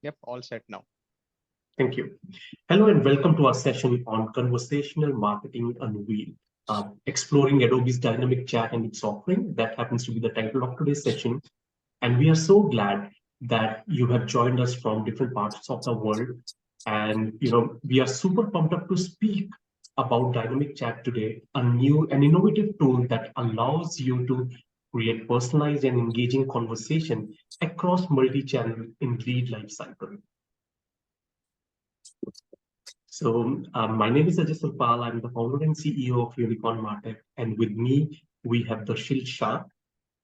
Yep, all set now. Thank you. Hello and welcome to our session on Conversational Marketing Unveiled, exploring Adobe's Dynamic Chat and its offering. That happens to be the title of today's session. And we are so glad that you have joined us from different parts of the world. And we are super pumped up to speak about Dynamic Chat today, a new and innovative tool that allows you to create personalized and engaging conversation across multi-channel in lead lifecycle. So my name is Ajay Sulpal. I'm the founder and CEO of Unicorn Martech. And with me, we have Darshil Shah.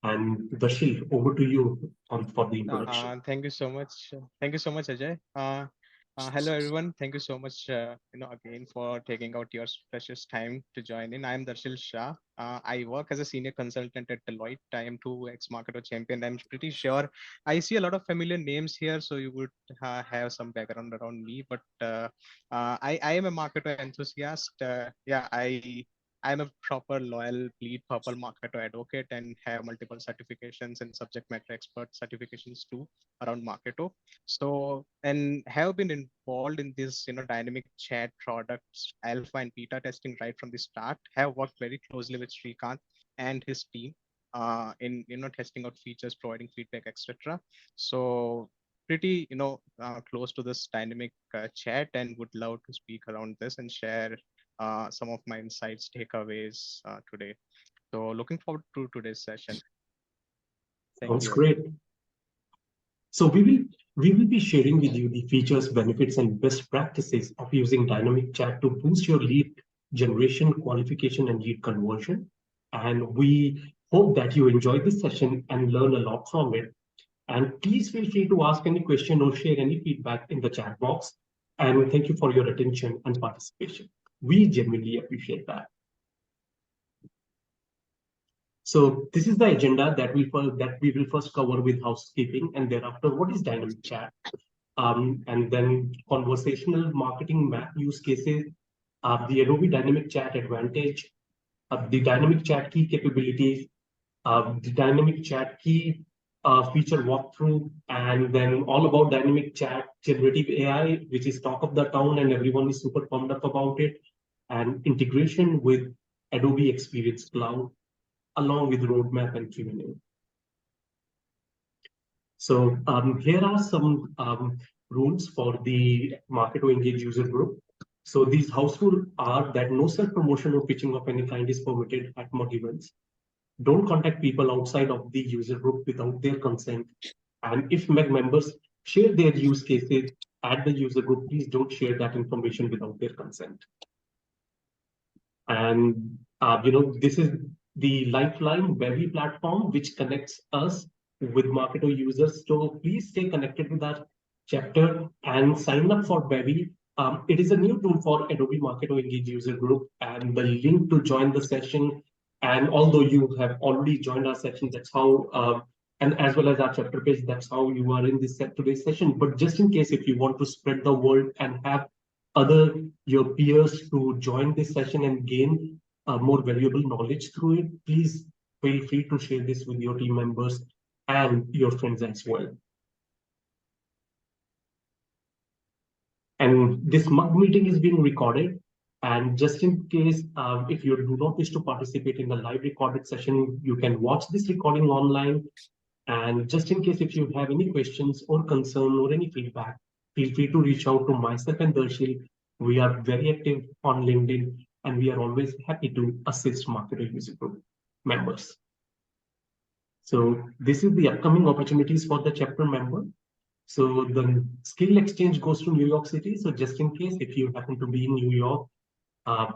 And Darshil, over to you for the introduction. Thank you so much. Thank you so much, Ajay. Hello, everyone. Thank you so much, again for taking out your precious time to join in. I'm Darshil Shah. I work as a senior consultant at Deloitte. I am 2x Marketo champion. I'm pretty sure I see a lot of familiar names here, so you would have some background around me. But I am a Marketo enthusiast. I'm a proper loyal bleed purple Marketo advocate and have multiple certifications and subject matter expert certifications too around Marketo. So, and have been involved in this, dynamic chat products, alpha and beta testing right from the start. Have worked very closely with Sreekanth and his team in, testing out features, providing feedback, etc. So pretty, close to this dynamic chat and would love to speak around this and share some of my insights, takeaways today. So looking forward to today's session. Thank Sounds you. great. So we will be sharing with you the features, benefits, and best practices of using dynamic chat to boost your lead generation, qualification, and lead conversion. And we hope that you enjoy this session and learn a lot from it. And please feel free to ask any question or share any feedback in the chat box. And thank you for your attention and participation. We genuinely appreciate that. So this is the agenda that we will first cover with housekeeping, and thereafter what is dynamic chat, and then conversational marketing map use cases, the Adobe Dynamic Chat advantage, the dynamic chat key capabilities, the dynamic chat key feature walkthrough, and then all about dynamic chat generative AI, which is talk of the town and everyone is super pumped up about it, and integration with Adobe Experience Cloud, along with roadmap and Q&A. So here are some rules for the Marketo Engage user group. So these house rules are that no self-promotion or pitching of any kind is permitted at MUG events. Don't contact people outside of the user group without their consent. And if MEG members share their use cases at the user group, please don't share that information without their consent. And this is the Lifeline Webby platform, which connects us with Marketo users. So please stay connected with that chapter and sign up for Webby. It is a new tool for Adobe Marketo Engage user group, and the link to join the session. And although you have already joined our session, that's how, and as well as our chapter page, that's how you are in this today's session. But just in case, if you want to spread the word and have your peers to join this session and gain more valuable knowledge through it, please feel free to share this with your team members and your friends as well. And this MUG meeting is being recorded. And just in case, if you do not wish to participate in the live recorded session, you can watch this recording online. And just in case, if you have any questions or concern or any feedback, feel free to reach out to myself and Darshil. We are very active on LinkedIn, and we are always happy to assist Marketo user group members. So this is the upcoming opportunities for the chapter member. So the skill exchange goes to New York City. So just in case, if you happen to be in New York,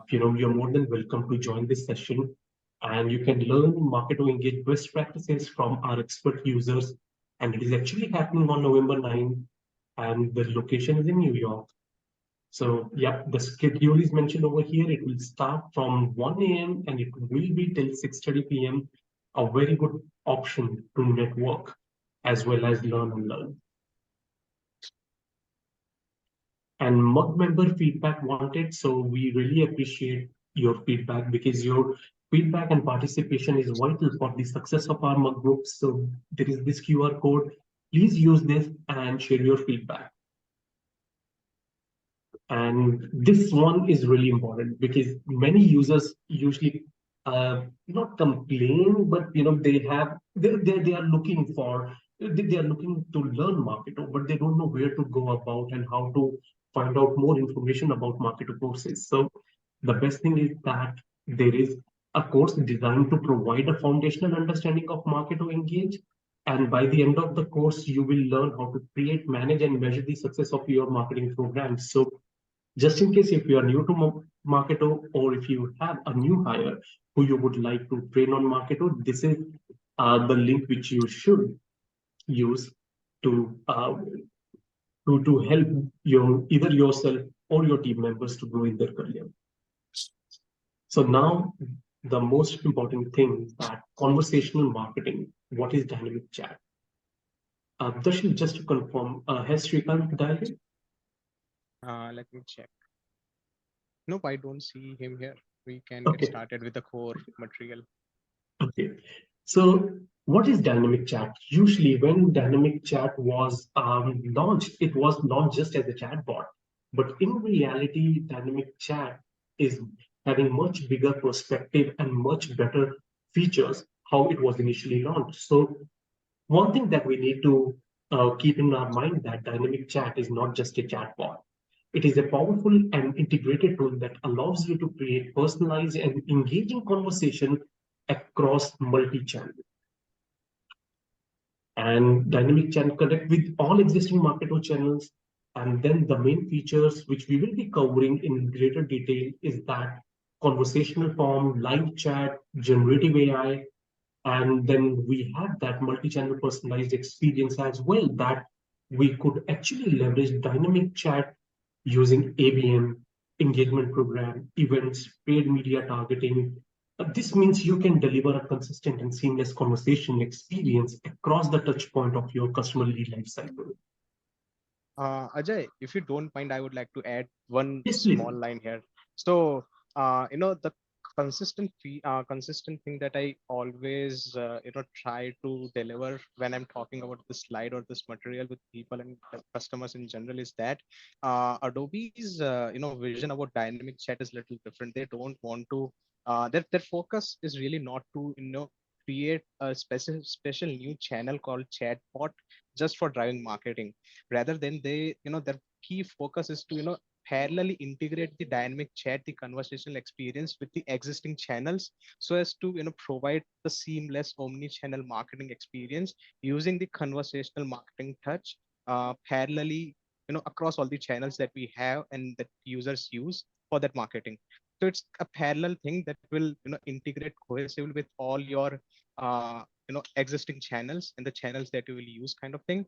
you're more than welcome to join this session. And you can learn Marketo Engage best practices from our expert users. And it is actually happening on November 9th, and the location is in New York. So yeah, the schedule is mentioned over here. It will start from 1 a.m. and it will be till 6:30 p.m. A very good option to network as well as learn and learn. And MUG member feedback wanted. So we really appreciate your feedback, because your feedback and participation is vital for the success of our MUG groups. So there is this QR code. Please use this and share your feedback. And this one is really important because many users usually not complain, but they are looking for they are looking to learn Marketo, but they don't know where to go about and how to find out more information about Marketo courses. So the best thing is that there is a course designed to provide a foundational understanding of Marketo Engage. And by the end of the course, you will learn how to create, manage, and measure the success of your marketing programs. So just in case if you are new to Marketo, or if you have a new hire who you would like to train on Marketo, this is the link which you should use to help your either yourself or your team members to grow in their career. So now the most important thing is that conversational marketing. What is dynamic chat? Darshil, just to confirm, has Sreekanth dialed in? Let me check. Nope, I don't see him here. We can get Okay. started with the core material. Okay. So what is dynamic chat? Usually when dynamic chat was launched, it was launched just as a chatbot. But in reality, dynamic chat is having much bigger perspective and much better features how it was initially launched. So one thing that we need to keep in our mind that dynamic chat is not just a chatbot. It is a powerful and integrated tool that allows you to create personalized and engaging conversation across multi-channel. And dynamic chat connect with all existing Marketo channels. And then the main features which we will be covering in greater detail is that conversational form, live chat, generative AI, and then we have that multi-channel personalized experience as well that we could actually leverage dynamic chat using ABM, engagement program, events, paid media targeting. This means you can deliver a consistent and seamless conversation experience across the touch point of your customer lead lifecycle. Ajay, if you don't mind, I would like to add one Yes, please. small line here. So, the consistent thing that I always, try to deliver when I'm talking about this slide or this material with people and customers in general is that Adobe's, vision about dynamic chat is a little different. They don't want to, their focus is really not to, create a special new channel called chatbot just for driving marketing. Rather than their key focus is to parallelly integrate the dynamic chat, the conversational experience with the existing channels, so as to provide the seamless omni-channel marketing experience using the conversational marketing touch parallelly across all the channels that we have and that users use for that marketing. So it's a parallel thing that will integrate cohesively with all your existing channels and the channels that you will use, kind of thing,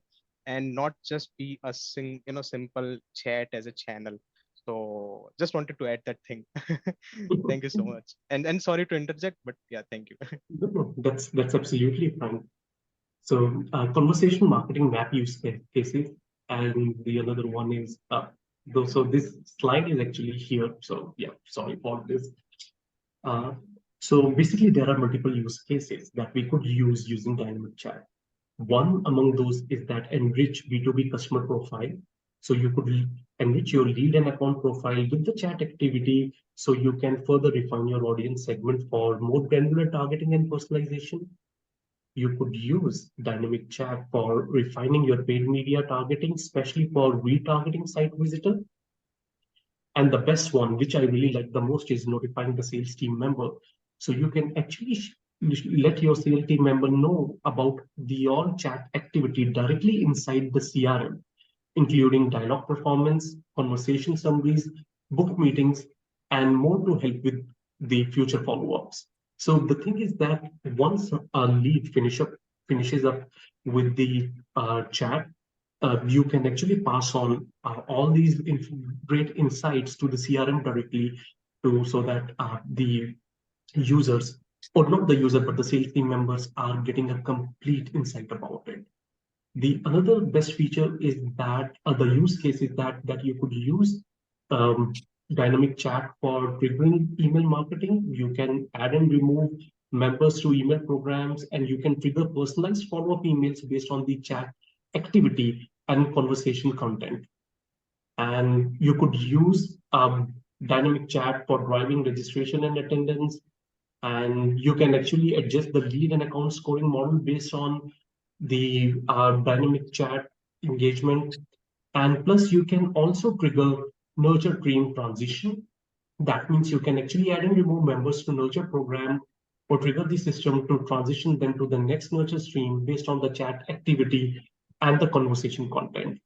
and not just be a simple chat as a channel. So just wanted to add that thing. Thank you so much, and sorry to interject, but yeah, thank you. No, that's absolutely fine. So conversational marketing map use cases, and the another one is though. So this slide is actually here. So yeah, sorry for this. Uh, so basically, there are multiple use cases that we could use using dynamic chat. One among those is that enrich B2B customer profile. So you could enrich your lead and account profile with the chat activity so you can further refine your audience segment for more granular targeting and personalization. You could use dynamic chat for refining your paid media targeting, especially for retargeting site visitor. And the best one, which I really like the most, is notifying the sales team member. So you can actually let your sales team member know about the all chat activity directly inside the CRM, including dialogue performance, conversation summaries, book meetings, and more to help with the future follow-ups. So the thing is that once a lead finishes up with the chat, you can actually pass on all these great insights to the CRM directly to so that the users, or not the user, but the sales team members are getting a complete insight about it. The another best feature is that the use case is that you could use dynamic chat for triggering email marketing. You can add and remove members to email programs, and you can trigger personalized follow-up emails based on the chat activity and conversation content. And you could use dynamic chat for driving registration and attendance. And you can actually adjust the lead and account scoring model based on the dynamic chat engagement. And plus, you can also trigger nurture stream transition. That means you can actually add and remove members to nurture program or trigger the system to transition them to the next nurture stream based on the chat activity and the conversation content.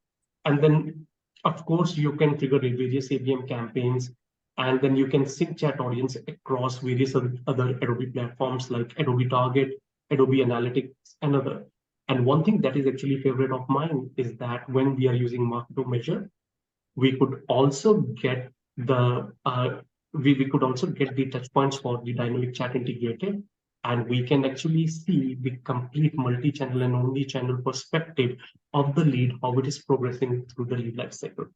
And then, of course, you can trigger various ABM campaigns, and then you can sync chat audience across various other Adobe platforms like Adobe Target, Adobe Analytics, and other. And one thing that is actually favorite of mine is that when we are using Marketo Measure, we could also get the we could also get the touch points for the dynamic chat integrated, and we can actually see the complete multi-channel and omni-channel perspective of the lead, how it is progressing through the lead lifecycle.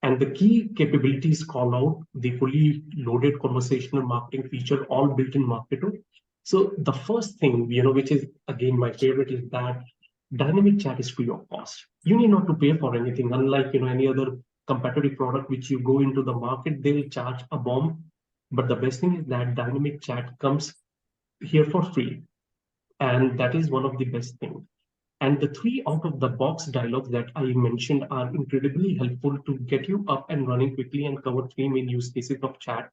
And the key capabilities call out the fully loaded conversational marketing feature, all built in Marketo. So the first thing, which is again my favorite, is that dynamic chat is free of cost. You need not to pay for anything, unlike any other competitive product which you go into the market, they'll charge a bomb. But the best thing is that dynamic chat comes here for free, and that is one of the best things. And the three out of the box dialogues that I mentioned are incredibly helpful to get you up and running quickly and cover three main use cases of chat.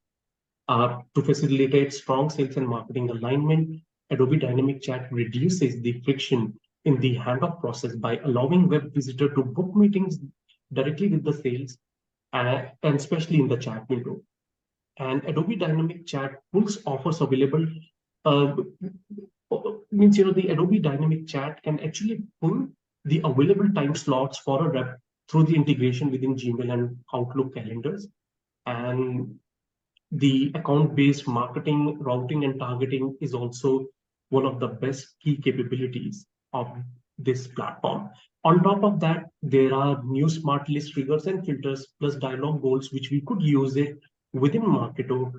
To facilitate strong sales and marketing alignment, Adobe Dynamic Chat reduces the friction in the handoff process by allowing web visitor to book meetings directly with the sales, and especially in the chat window. And Adobe Dynamic Chat pulls offers available. Uh, Means the Adobe Dynamic Chat can actually pull the available time slots for a rep through the integration within Gmail and Outlook calendars. And the account-based marketing, routing, and targeting is also one of the best key capabilities of this platform. On top of that, there are new smart list triggers and filters plus dialog goals, which we could use it within Marketo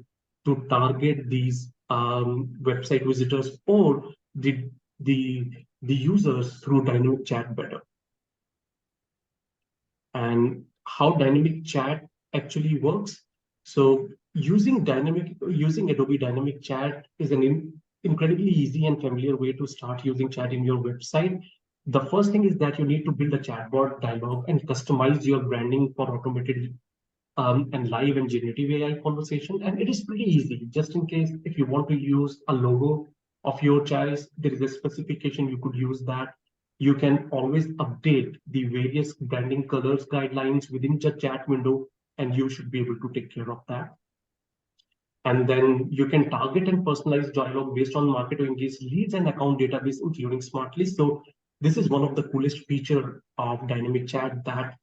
to target these website visitors or the, the, the users through dynamic chat better. And how dynamic chat actually works. So using Adobe Dynamic Chat is an incredibly easy and familiar way to start using chat in your website. The first thing is that you need to build a chatbot dialog and customize your branding for automated and live and generative AI conversation. And it is pretty easy. Just in case if you want to use a logo of your choice, there is a specification, you could use that. You can always update the various branding colors guidelines within the chat window, and you should be able to take care of that. And then you can target and personalize dialogue based on Marketo Engage leads and account database, including smart lists. So this is one of the coolest feature of dynamic chat, that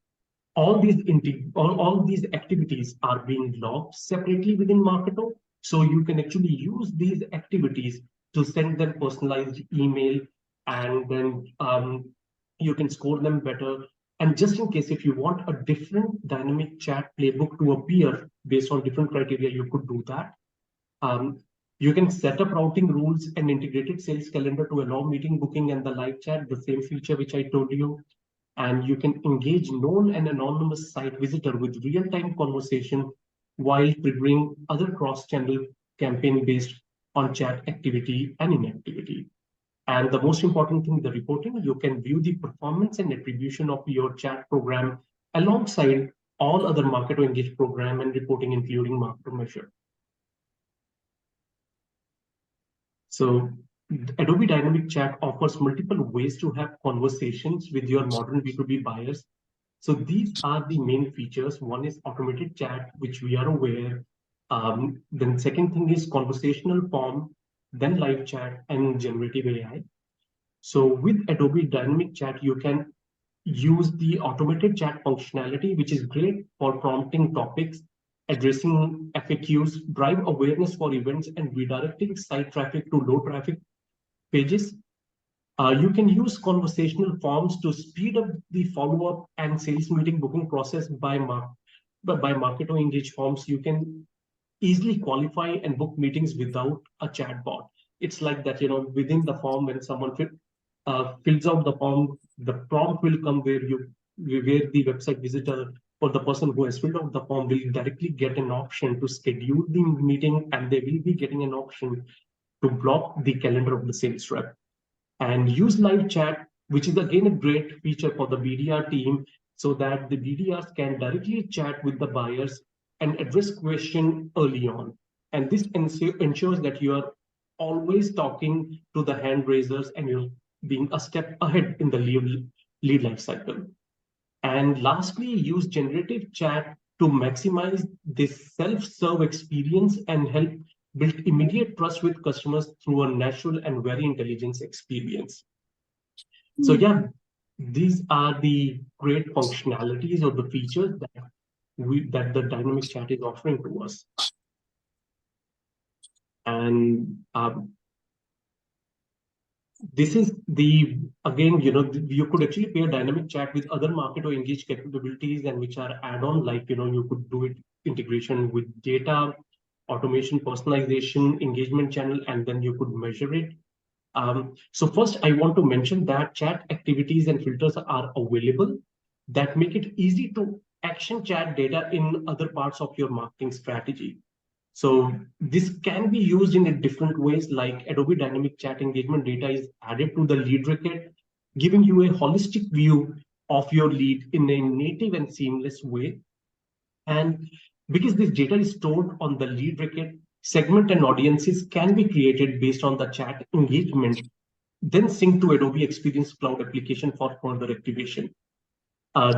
all these activities are being logged separately within Marketo. So you can actually use these activities to send them personalized email, and then you can score them better. And just in case if you want a different dynamic chat playbook to appear based on different criteria, you could do that. You can set up routing rules and integrated sales calendar to allow meeting booking and the live chat, the same feature which I told you. And you can engage known and anonymous site visitor with real-time conversation while triggering other cross-channel campaign based on chat activity and inactivity. And the most important thing, the reporting, you can view the performance and attribution of your chat program alongside all other Marketo Engage program and reporting, including Marketo Measure. So Adobe Dynamic Chat offers multiple ways to have conversations with your modern B2B buyers. So these are the main features. One is automated chat, which we are aware. Then second thing is conversational form, then live chat and generative AI. So with Adobe Dynamic Chat, you can use the automated chat functionality, which is great for prompting topics, addressing FAQs, drive awareness for events, and redirecting site traffic to low traffic pages. You can use conversational forms to speed up the follow-up and sales meeting booking process by Marketo Engage forms. You can easily qualify and book meetings without a chat bot. It's like that, within the form when someone fills out the form, the prompt will come where the website visitor or the person who has filled out the form will directly get an option to schedule the meeting, and they will be getting an option to block the calendar of the sales rep and use live chat, which is again a great feature for the BDR team, so that the BDRs can directly chat with the buyers and address question early on. And this ensures that you are always talking to the hand raisers and you're being a step ahead in the lead life cycle. And lastly, use generative chat to maximize this self-serve experience and help build immediate trust with customers through a natural and very intelligent experience. So yeah, these are the great functionalities or the features that the dynamic chat is offering to us. And this is the, again, you could actually pair dynamic chat with other Marketo Engage capabilities, and which are add-on, like, you could do it integration with data, automation, personalization, engagement channel, and then you could measure it. So first, I want to mention that chat activities and filters are available that make it easy to action chat data in other parts of your marketing strategy. So this can be used in a different ways, like Adobe Dynamic Chat engagement data is added to the lead record, giving you a holistic view of your lead in a native and seamless way. And because this data is stored on the lead record, segment and audiences can be created based on the chat engagement, then sync to Adobe Experience Cloud application for further activation.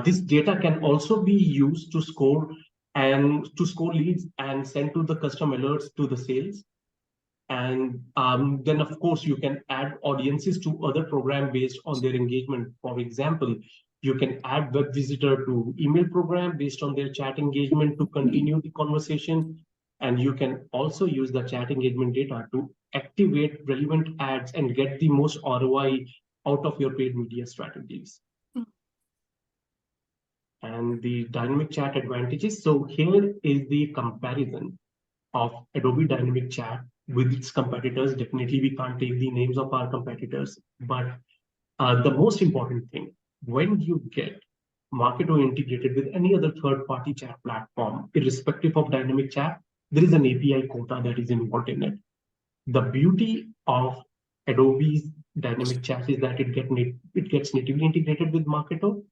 This data can also be used to score leads and send to the custom alerts to the sales. And then, of course, you can add audiences to other program based on their engagement. For example, you can add web visitor to email program based on their chat engagement to continue the conversation. And you can also use the chat engagement data to activate relevant ads and get the most ROI out of your paid media strategies. And the dynamic chat advantages. So here is the comparison of Adobe Dynamic Chat with its competitors. Definitely, we can't take the names of our competitors, but the most important thing, when you get Marketo integrated with any other third-party chat platform, irrespective of dynamic chat, there is an API quota that is involved in it. The beauty of Adobe's dynamic chat is that it gets natively integrated with Marketo.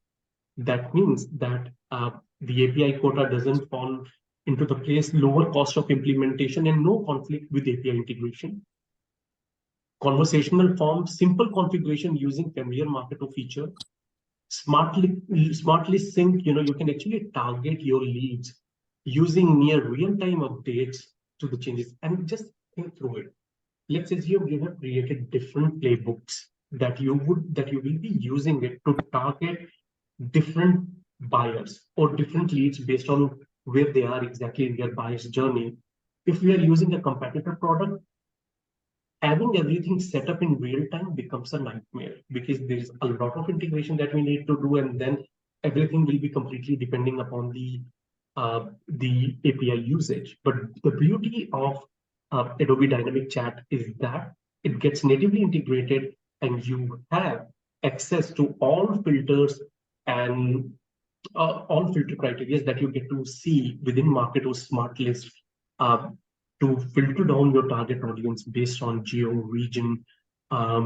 That means that the API quota doesn't fall into the place, lower cost of implementation, and no conflict with API integration. Conversational forms, simple configuration using familiar Marketo feature. Smartly sync, you can actually target your leads using near real-time updates to the changes. And just think through it. Let's assume you have created different playbooks that you will be using it to target different buyers or different leads based on where they are exactly in their buyer's journey. If we are using a competitor product, having everything set up in real time becomes a nightmare because there's a lot of integration that we need to do, and then everything will be completely depending upon the API usage. But the beauty of Adobe Dynamic Chat is that it gets natively integrated, and you have access to all filters and all filter criteria that you get to see within Marketo's smart list to filter down your target audience based on geo, region,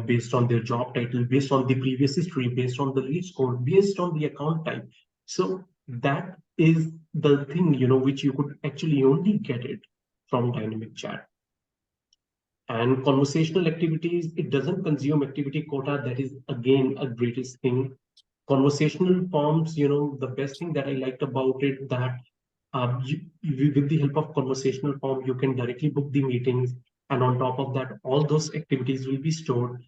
based on their job title, based on the previous history, based on the lead score, based on the account type. So that is the thing, which you could actually only get it from dynamic chat. And conversational activities, it doesn't consume activity quota. That is, again, a greatest thing. Conversational forms, the best thing that I liked about it, that with the help of conversational form, you can directly book the meetings. And on top of that, all those activities will be stored.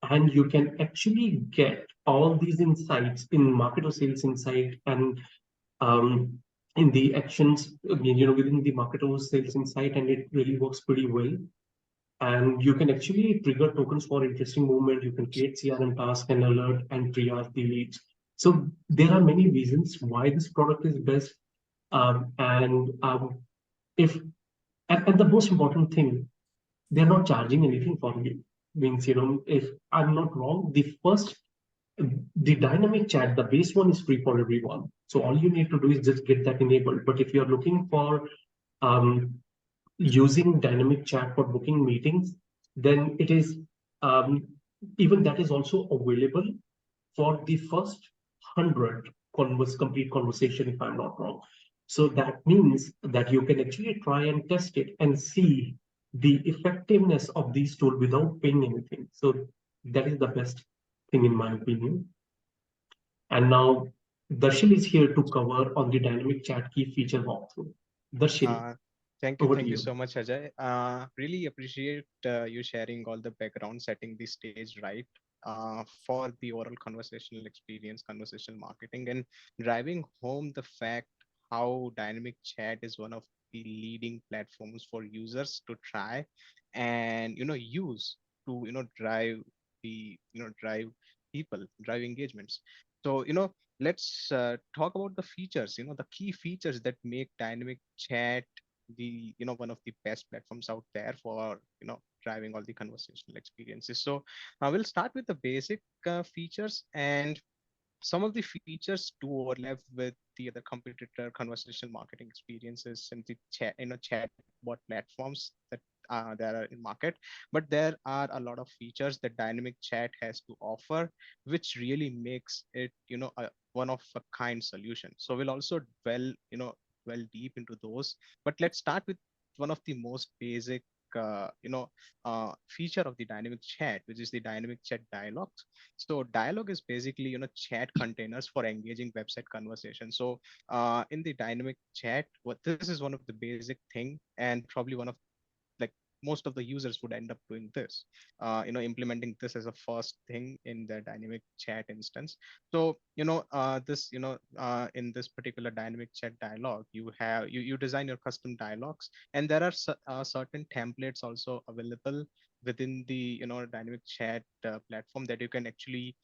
And you can actually get all these insights in Marketo Sales Insight and in the actions, within the Marketo Sales Insight, and it really works pretty well. And you can actually trigger tokens for interesting movement. You can create CRM task and alert and triage the leads. So there are many reasons why this product is best. If and the most important thing, they're not charging anything for you. means, if I'm not wrong, the dynamic chat, the base one is free for everyone. So all you need to do is just get that enabled. But if you're looking for um, using dynamic chat for booking meetings, then it is um, even that is also available for the first 100 complete conversation, if I'm not wrong. So that means that you can actually try and test it and see the effectiveness of these tools without paying anything. So that is the best thing in my opinion. And now Darshil is here to cover on the dynamic chat key feature walkthrough. Darshil, Uh, over to thank you you. so much, Ajay. Really appreciate you sharing all the background, setting the stage right for the oral conversational experience, conversational marketing, and driving home the fact how dynamic chat is one of the leading platforms for users to try and use to drive the drive people, drive engagements. So let's talk about the features, the key features that make dynamic chat the one of the best platforms out there for driving all the conversational experiences. So we'll start with the basic features, and some of the features do overlap with the other competitor conversational marketing experiences and the chatbot platforms that there are in market. But there are a lot of features that dynamic chat has to offer, which really makes it a one of a kind solution. So we'll also dwell deep into those. But let's start with one of the most basic feature of the dynamic chat, which is the dynamic chat dialogues. So dialogue is basically chat containers for engaging website conversation. So in the dynamic chat, what this is one of the basic thing, and probably one of like most of the users would end up doing this, implementing this as a first thing in the dynamic chat instance. So this in this particular dynamic chat dialogue, you design your custom dialogues, and there are certain templates also available within the dynamic chat platform that you can actually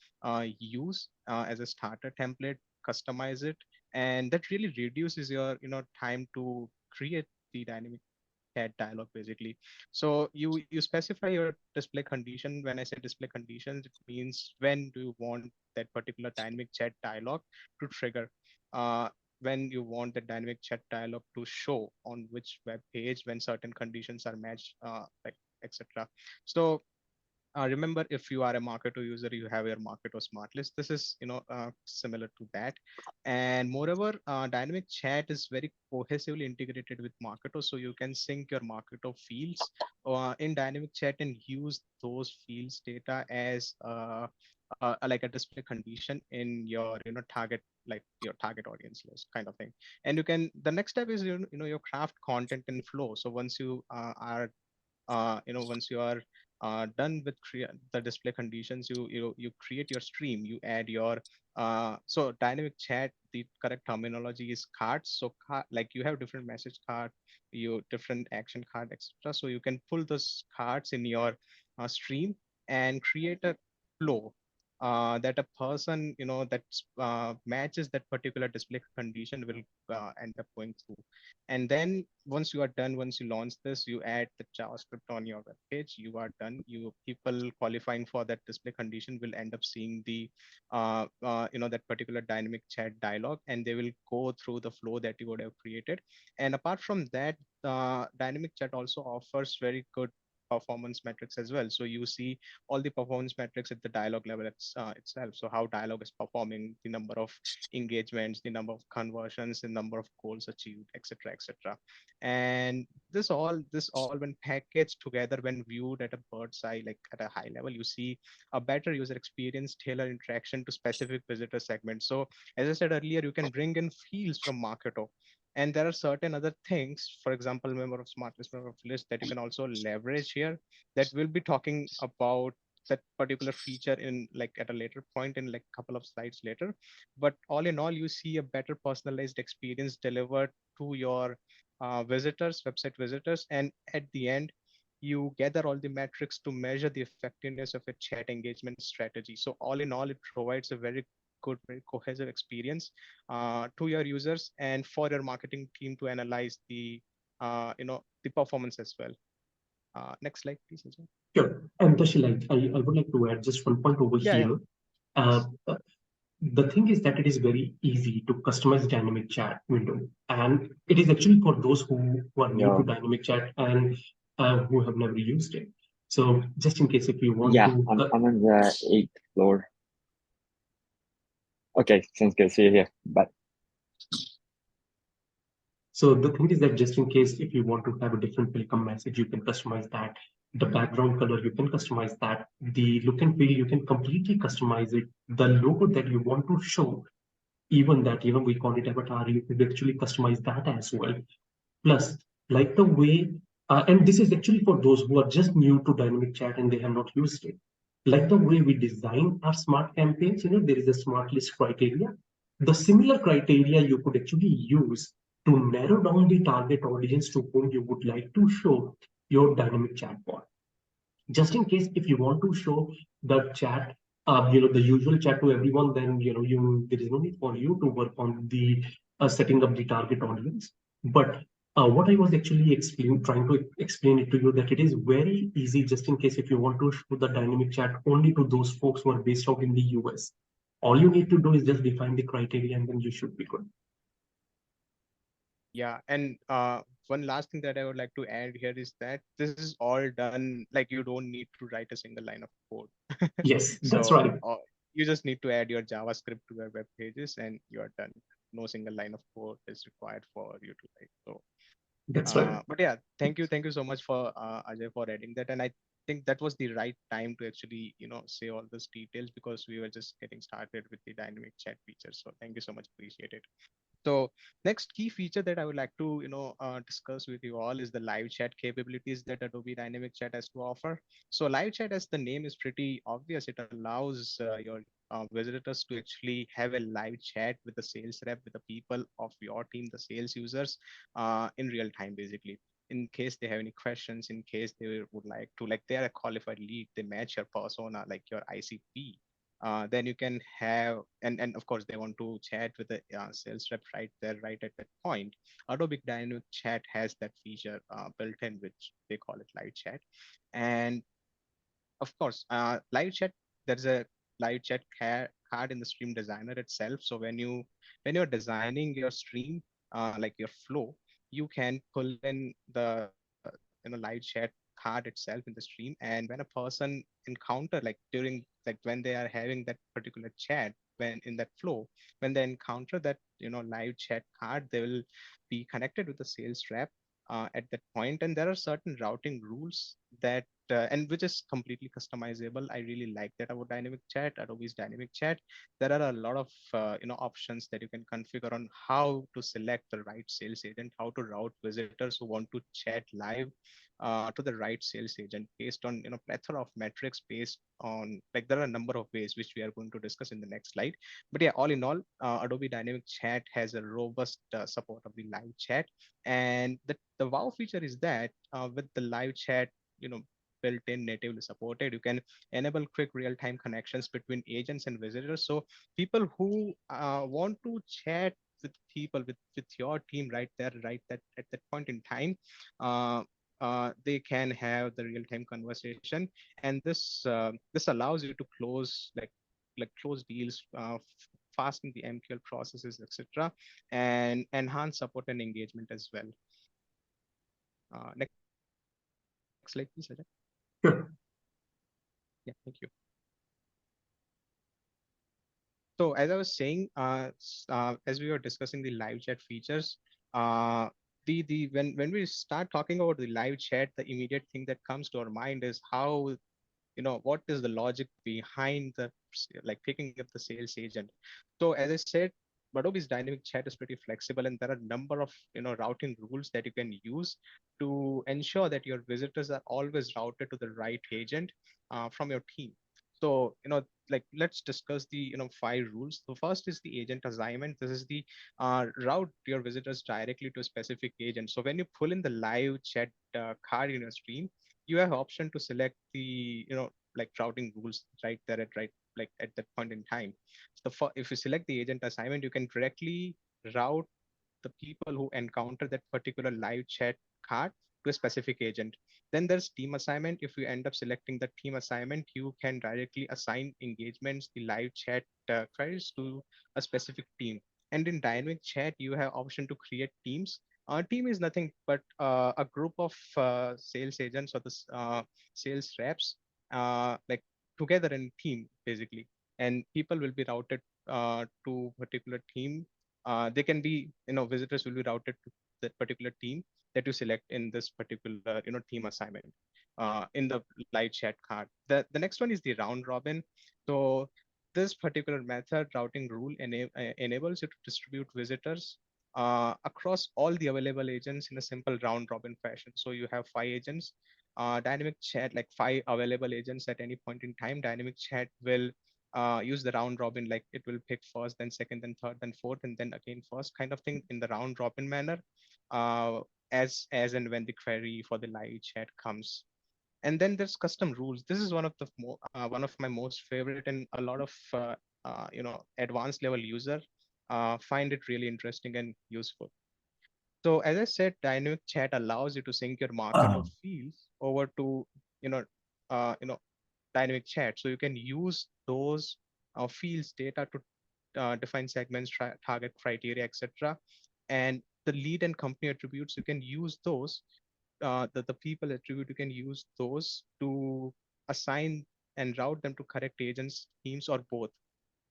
use as a starter template, customize it, and that really reduces your time to create the dynamic chat dialog basically. So you specify your display condition. When I say display conditions, it means when do you want that particular dynamic chat dialog to trigger, uh, when you want the dynamic chat dialog to show on which web page when certain conditions are matched, like etc. So remember, if you are a Marketo user, you have your Marketo smart list. This is similar to that. And moreover, dynamic chat is very cohesively integrated with Marketo, so you can sync your Marketo fields in dynamic chat and use those fields data as like a display condition in your like your target audience list kind of thing. And you can, the next step is your craft content and flow. So once you are once you are done with the display conditions, you create your stream, you add your so dynamic chat, the correct terminology is cards. So like you have different message card, you different action card, etc. So you can pull those cards in your stream and create a flow that a person that matches that particular display condition will end up going through. And then once you are done, once you launch this, you add the JavaScript on your web page, you are done. You people qualifying for that display condition will end up seeing the that particular dynamic chat dialog, and they will go through the flow that you would have created. And apart from that, dynamic chat also offers very good performance metrics as well. So you see all the performance metrics at the dialogue level itself. So how dialogue is performing, the number of engagements, the number of conversions, the number of goals achieved, etc., etc. And this all when packaged together, when viewed at a bird's eye, like at a high level, you see a better user experience, tailored interaction to specific visitor segments. So as I said earlier, you can bring in fields from Marketo, and there are certain other things, for example, member of smart list, member of list, that you can also leverage here, that we'll be talking about that particular feature in like at a later point in like a couple of slides later. But all in all, you see a better personalized experience delivered to your visitors, website visitors, and at the end you gather all the metrics to measure the effectiveness of a chat engagement strategy. So all in all, it provides a very good, very cohesive experience to your users and for your marketing team to analyze the the performance as well. Next slide, please. Ajay. Sure. And Dashil, I would like to add just one point over Yeah, yeah, here. Uh, please. the thing is that it is very easy to customize dynamic chat window, and it is actually for those who are new to Yeah, dynamic chat and who have never used it. So just in case if you want yeah. to I'm on the 8th floor. Okay, sounds good. See you here. Bye. So the thing is that just in case if you want to have a different welcome message, you can customize that. The background color, you can customize that. The look and feel, you can completely customize it. The logo that you want to show, even that, we call it avatar, you could actually customize that as well. Plus, like the way, and this is actually for those who are just new to dynamic chat and they have not used it. Like the way we design our smart campaigns, there is a smart list criteria. The similar criteria you could actually use to narrow down the target audience to whom you would like to show your dynamic chatbot. Just in case if you want to show the chat, the usual chat to everyone, then there is no need for you to work on the setting up the target audience. But what I was actually trying to explain it to you that it is very easy. Just in case if you want to show the dynamic chat only to those folks who are based out in the US, all you need to do is just define the criteria and then you should be good. Yeah, and one last thing that I would like to add here is that this is all done like you don't need to write a single line of code. Yes, that's So right. you just need to add your JavaScript to your web pages and you are done. No single line of code is required for you to write. So That's right. but yeah, thank you so much for Ajay for adding that. And I think that was the right time to actually, say all those details because we were just getting started with the dynamic chat feature. So thank you so much. Appreciate it. So next key feature that I would like to, discuss with you all is the live chat capabilities that Adobe Dynamic Chat has to offer. So live chat, as the name is pretty obvious, it allows your visitors to actually have a live chat with the sales rep, with the people of your team, the sales users, in real time, basically. In case they have any questions, in case they would like to, like they are a qualified lead, they match your persona, like your ICP, then you can have, and of course they want to chat with the sales rep right there, right at that point. Adobe Dynamic Chat has that feature built in, which they call it live chat. And of course, live chat, there's a live chat card in the stream designer itself. So when you're designing your stream, like your flow, you can pull in the live chat card itself in the stream. And when a person encounter, like during, like when they are having that particular chat, when in that flow, when they encounter that live chat card, they will be connected with the sales rep at that point. And there are certain routing rules that and which is completely customizable. I really like that about dynamic chat, Adobe's dynamic chat. There are a lot of options that you can configure on how to select the right sales agent, how to route visitors who want to chat live to the right sales agent based on plethora of metrics, based on, like, there are a number of ways which we are going to discuss in the next slide. But yeah, all in all, Adobe Dynamic Chat has a robust support of the live chat. And the wow feature is that with the live chat, you know built in, natively supported, you can enable quick real-time connections between agents and visitors. So people who want to chat with people, with your team right there, right that at that point in time, uh, they can have the real-time conversation. And this allows you to close, like close deals, fasten the MQL processes, etc., and enhance support and engagement as well. Next slide, please, Ajay. Sure. Yeah, thank you. So as I was saying, as we were discussing the live chat features, the when we start talking about the live chat, the immediate thing that comes to our mind is how, what is the logic behind the, like, picking up the sales agent. So as I said, Adobe's dynamic chat is pretty flexible, and there are a number of routing rules that you can use to ensure that your visitors are always routed to the right agent from your team. So like, let's discuss the 5 rules. The first is the agent assignment. This is the route your visitors directly to a specific agent. So when you pull in the live chat card in your stream, you have option to select the like routing rules right there at right, like at that point in time. So if you select the agent assignment, you can directly route the people who encounter that particular live chat card to a specific agent. Then there's team assignment. If you end up selecting the team assignment, you can directly assign engagements, the live chat queries to a specific team. And in dynamic chat, you have option to create teams. Team is nothing but a group of sales agents or the sales reps, like together in team basically, and people will be routed to particular team. They can be, visitors will be routed to that particular team that you select in this particular, team assignment in the live chat card. The next one is the round robin. So this particular method routing rule enables you to distribute visitors across all the available agents in a simple round robin fashion. So you have 5 agents, dynamic chat, like 5 available agents at any point in time. Dynamic chat will use the round robin, like it will pick first, then second, then third, then fourth, and then again first kind of thing in the round robin manner, uh, as and when the query for the live chat comes. And then there's custom rules. This is one of my most favorite, and a lot of advanced level user find it really interesting and useful. So as I said, dynamic chat allows you to sync your Marketo fields over to you know you know dynamic chat. So you can use those fields data to define segments, target criteria, etc. And the lead and company attributes, you can use those. The people attribute, you can use those to assign and route them to correct agents, teams, or both.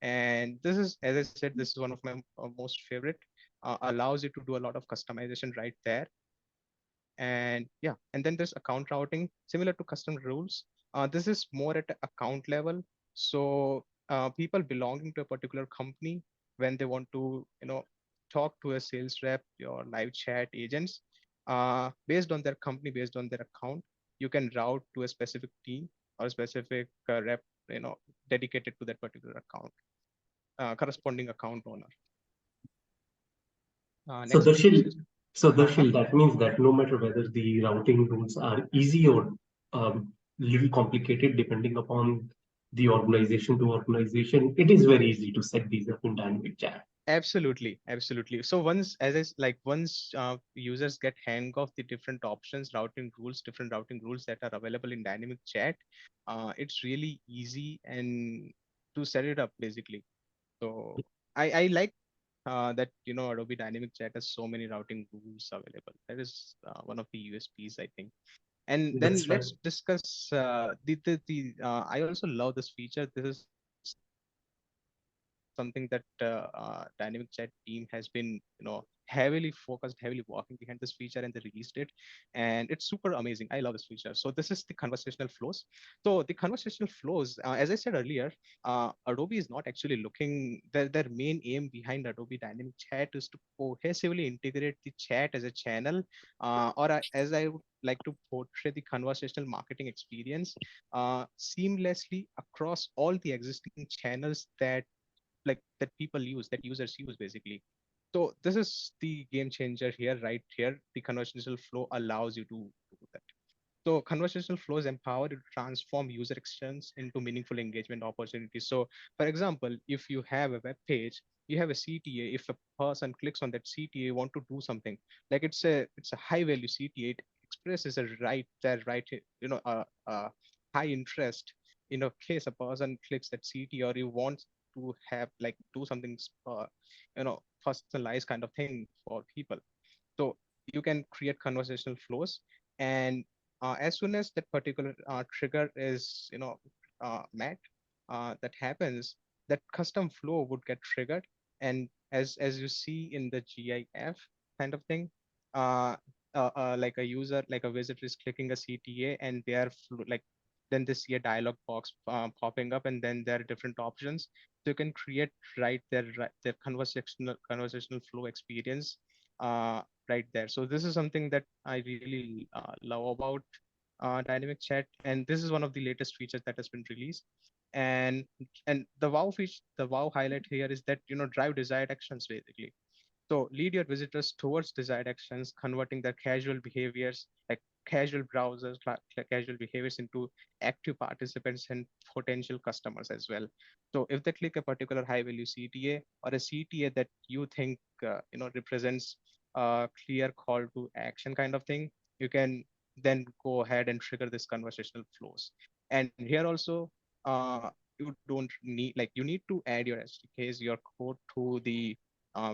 And this is, as I said, this is one of my most favorite. Allows you to do a lot of customization right there. And yeah, and then there's account routing similar to custom rules. This is more at the account level. So people belonging to a particular company, when they want to talk to a sales rep or live chat agents, based on their company, based on their account, you can route to a specific team or a specific rep, dedicated to that particular account, corresponding account owner. So Next please. Darshil, so Uh-huh. Darshil, that means that no matter whether the routing rules are easy or little complicated, depending upon the organization to organization, it is very easy to set these up in dynamic chat. Absolutely, absolutely. So once, once users get hang of the different options, routing rules, different routing rules that are available in dynamic chat, it's really easy and to set it up basically. So I like that Adobe Dynamic Chat has so many routing rules available. That is one of the USPs, I think. And then That's right. let's discuss the I also love this feature. This is something that Dynamic Chat team has been heavily focused, heavily working behind this feature, and they released it, and it's super amazing. I love this feature. So this is the conversational flows. So the conversational flows, as I said earlier, Adobe is not actually looking, their main aim behind Adobe Dynamic Chat is to cohesively integrate the chat as a channel, as I would like to portray the conversational marketing experience seamlessly across all the existing channels that people use, that users use basically. So this is the game changer here, right here. The conversational flow allows you to do that. So conversational flows empower you to transform user experience into meaningful engagement opportunities. So for example, if you have a web page, you have a CTA. If a person clicks on that CTA, want to do something, like it's a high value CTA, it expresses a right there, right, high interest. In a case a person clicks that CTA, or you want to have like do something personalized kind of thing for people. So you can create conversational flows, and as soon as that particular trigger is met, that happens, that custom flow would get triggered. And as you see in the GIF kind of thing, uh, like a user, like a visitor is clicking a CTA, and they are like, then they see a dialog box popping up, and then there are different options. So you can create their conversational flow experience uh, right there. So this is something that I really love about dynamic chat, and this is one of the latest features that has been released. And the wow highlight here is that drive desired actions basically. So lead your visitors towards desired actions, converting their casual behaviors, like casual browsers, casual behaviors, into active participants and potential customers as well. So if they click a particular high value CTA, or a CTA that you think represents a clear call to action kind of thing, you can then go ahead and trigger this conversational flows. And here also, you don't need, like, you need to add your SDKs, your code to the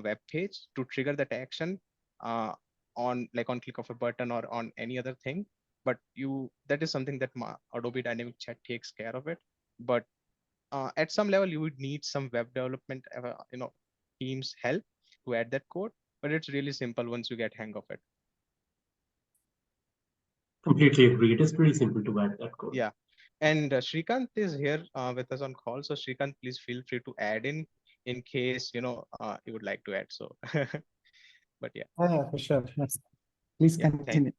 web page to trigger that action uh, on, like, on click of a button or on any other thing. But that is something that Adobe Dynamic Chat takes care of it. But at some level, you would need some web development, teams help to add that code. But it's really simple once you get hang of it. Completely agree. It is pretty simple to add that code. Yeah. And Sreekanth is here with us on call. So Sreekanth, please feel free to add in case, you would like to add. So, but yeah. Yeah, for sure. Yes. Please Yeah. continue.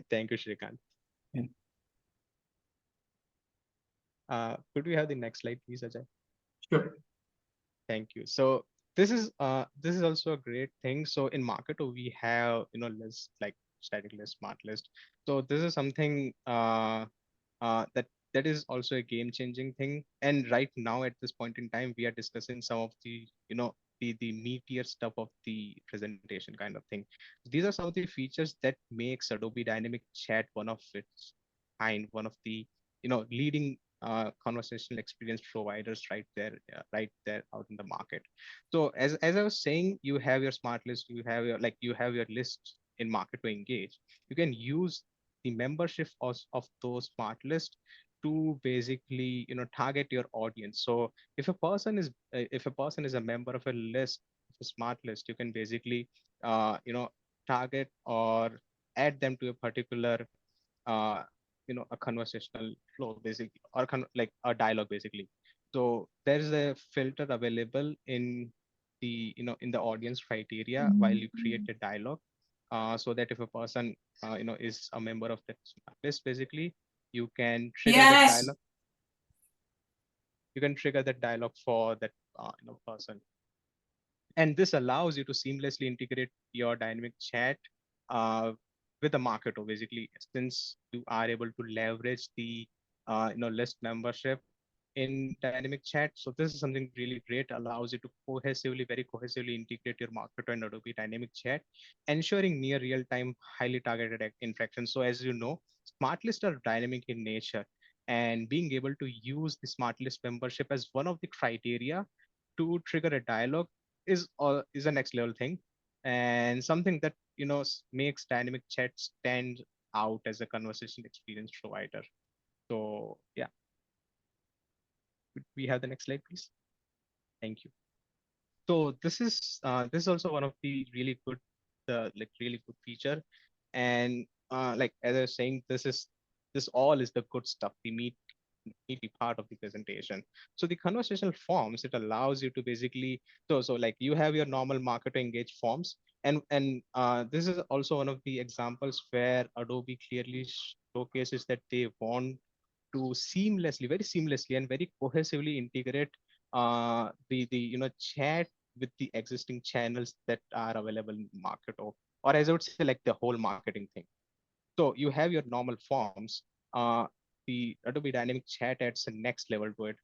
Thank you, Sreekanth. Yeah. Could we have the next slide, please, Ajay? Sure. Thank you. So this is also a great thing. So in Marketo, we have, list, like static list, smart list. So this is something that is also a game-changing thing. And right now, at this point in time, we are discussing some of the, the meatier stuff of the presentation kind of thing. These are some of the features that makes Adobe Dynamic Chat one of its kind, one of the, leading conversational experience providers right there out in the market. So as I was saying, you have your smart list, you have your list in Marketo Engage. You can use the membership of those smart lists to basically, target your audience. So if a person is a member of a list, a smart list, you can basically target or add them to a particular uh, a conversational flow basically, or like a dialogue basically. So there's a filter available in the, in the audience criteria while you create a dialogue, so that if a person is a member of that list, basically you can trigger that dialogue. You can trigger that dialogue for that person. And this allows you to seamlessly integrate your dynamic chat uh, with the Marketo, basically, since you are able to leverage the list membership in dynamic chat. So this is something really great, allows you to very cohesively integrate your Marketo and Adobe Dynamic Chat, ensuring near real-time, highly targeted interactions. So as you know, smart lists are dynamic in nature, and being able to use the smart list membership as one of the criteria to trigger a dialogue is a next level thing, and something that makes dynamic chat stand out as a conversation experience provider. So yeah, could we have the next slide, please? Thank you. So this is also one of the really good, really good feature, and like as I was saying, this all is the good stuff, the meaty part of the presentation. So the conversational forms, it allows you to basically, so like you have your normal Marketo Engage forms, and this is also one of the examples where Adobe clearly showcases that they want to very seamlessly and very cohesively integrate the chat with the existing channels that are available in Marketo, or as I would say, like the whole marketing thing. So you have your normal forms. The Adobe Dynamic Chat adds a next level to it.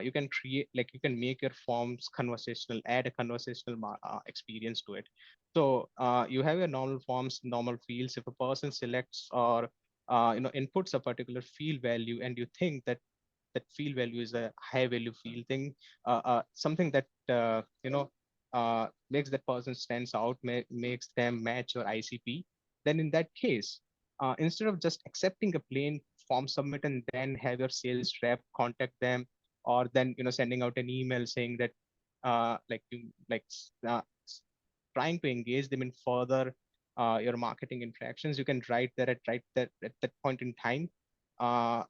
You can create, like, you can make your forms conversational, add a conversational experience to it. So you have your normal forms, normal fields. If a person selects or inputs a particular field value, and you think that that field value is a high value field thing, something that makes that person stands out, makes them match your ICP, then in that case, instead of just accepting a plain form submit and then have your sales rep contact them, or then sending out an email saying that like you like trying to engage them in further your marketing interactions, you can write there at that point in time.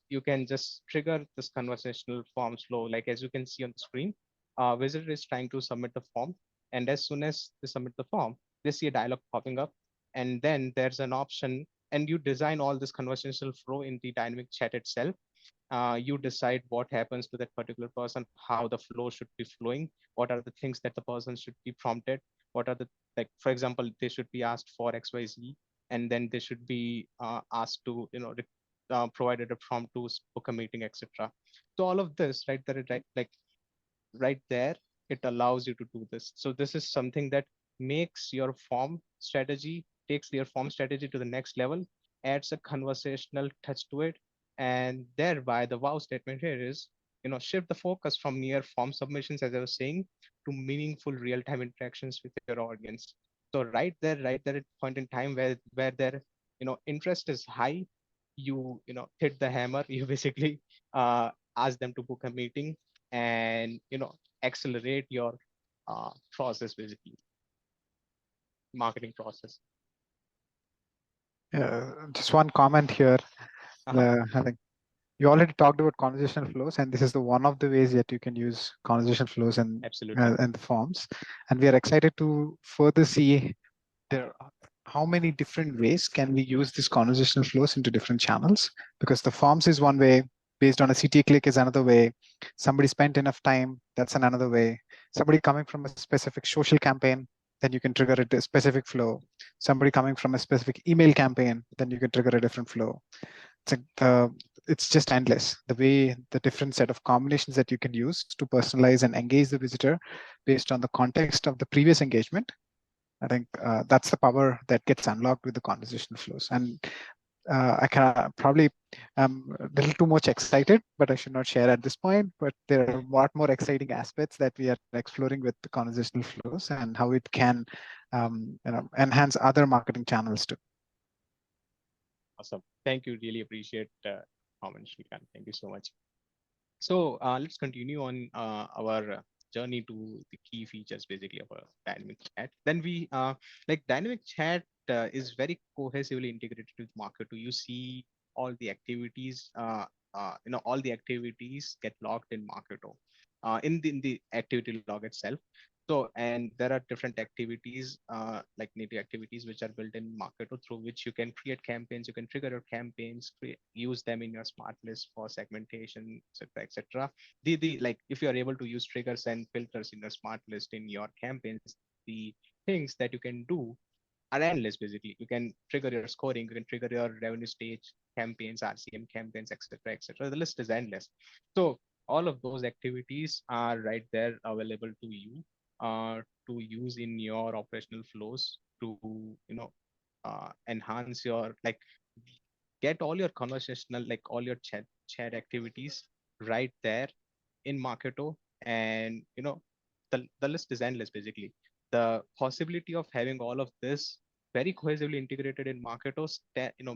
You can just trigger this conversational form flow, like as you can see on the screen. Visitor is trying to submit the form, and as soon as they submit the form, they see a dialog popping up, and then there's an option, and you design all this conversational flow in the dynamic chat itself. You decide what happens to that particular person, how the flow should be flowing, what are the things that the person should be prompted, what are the, like, for example, they should be asked for XYZ, and then they should be asked to provided a prompt to book a meeting, etc. So all of this right there, right there, it allows you to do this. So this is something that makes your form strategy takes your form strategy to the next level, adds a conversational touch to it, and thereby the wow statement here is, shift the focus from mere form submissions, as I was saying, to meaningful real-time interactions with your audience. So right there at point in time where their interest is high, you hit the hammer. You basically ask them to book a meeting and accelerate your process, basically marketing process. Just one comment here. Uh-huh. I think you already talked about conversational flows, and this is the one of the ways that you can use conversation flows Absolutely. in the forms. And we are excited to further see there how many different ways can we use these conversational flows into different channels, because the forms is one way, based on a CTA click is another way, somebody spent enough time, that's another way, somebody coming from a specific social campaign, then you can trigger a specific flow, somebody coming from a specific email campaign, then you can trigger a different flow. It's just endless the way the different set of combinations that you can use to personalize and engage the visitor based on the context of the previous engagement. I think that's the power that gets unlocked with the conversational flows. And I can probably a little too much excited, but I should not share at this point. But there are a lot more exciting aspects that we are exploring with the conversational flows and how it can enhance other marketing channels too. Awesome. Thank you. Really appreciate comment, Sreekanth. Thank you so much. So let's continue on our journey to the key features, basically, of a dynamic chat. Then we like dynamic chat is very cohesively integrated with Marketo. You see all the activities, all the activities get logged in Marketo, in the activity log itself. So, and there are different activities, like native activities, which are built in Marketo, through which you can create campaigns, you can trigger your campaigns, use them in your smart list for segmentation, etc., etc. The like, if you are able to use triggers and filters in your smart list in your campaigns, the things that you can do are endless. Basically, you can trigger your scoring, you can trigger your revenue stage campaigns, RCM campaigns, etc., etc. The list is endless. So all of those activities are right there available to you to use in your operational flows to enhance your, like, get all your conversational, like all your chat activities right there in Marketo. And the list is endless. Basically, the possibility of having all of this very cohesively integrated in Marketo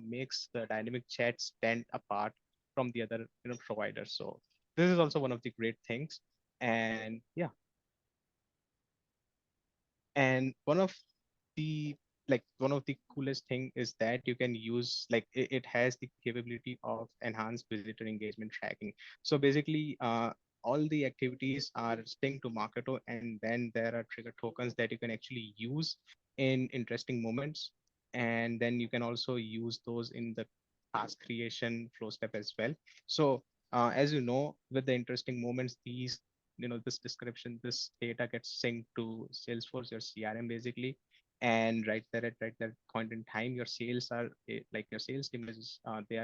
makes the dynamic chat stand apart from the other providers. So this is also one of the great things. And yeah, and one of the coolest thing is that you can use, like, it has the capability of enhanced visitor engagement tracking. So basically, all the activities are synced to Marketo, and then there are trigger tokens that you can actually use in interesting moments. And then you can also use those in the task creation flow step as well. So as you know, with the interesting moments, this description, this data gets synced to Salesforce, your CRM, basically. And right there at right that point in time, your sales are like your sales team is they